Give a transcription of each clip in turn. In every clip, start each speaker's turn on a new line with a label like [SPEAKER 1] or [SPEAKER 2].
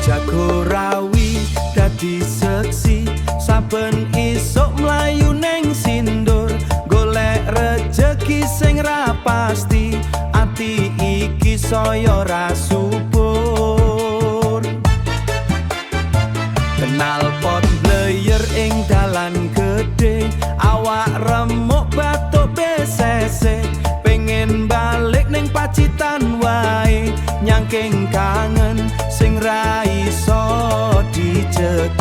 [SPEAKER 1] Jagorawi dadi seksi saben isuk mlayu neng sindur golek rejeki sing ra pasti ati iki saya ra subur kenal pot player ing dalan gede awak remuk batuk BCC pengen balik neng Pacitan wae nyangking kangen sing ra iso dicegek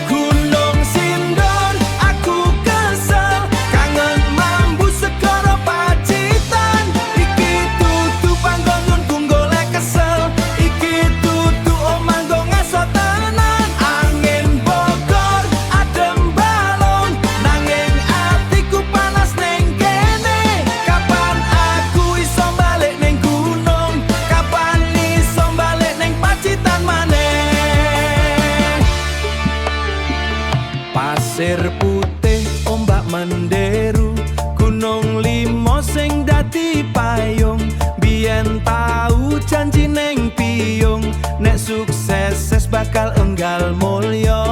[SPEAKER 1] Gunung Sindur aku kesel kangen mambu segara Pacitan iki dudu panggongan ku golek kesel iki dudu omah nggo ngaso tenan angin Bogor adem balon nanging atiku panas neng kene kapan aku iso balik neng gunung kapan iso balik neng Pacitan maneh pasir putih ombak menderu gunung limo sing dadi payung biyen tau janji neng piyung nek sukses bakal enggal mulya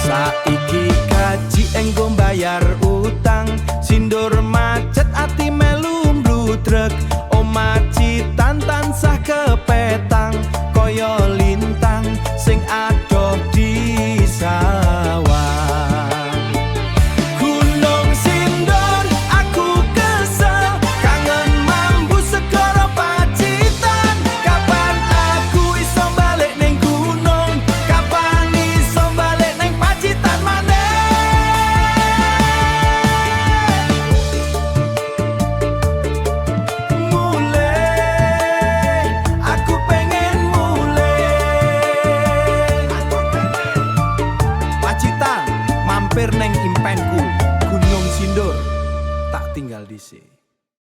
[SPEAKER 1] saiki kaji enggo bayar utang sindur macet ati melu mbludrek omah Citan tansah kepetang kaya lintang sing adoh di sawah Gunung Sindur aku kesel kangen mambu segara Pacitan kapan aku iso balik neng gunung kapan iso balik neng Pacitan maneh mulai aku pengen Pacitan mampir neng impenku Gunung Sindur tak tinggal dhisik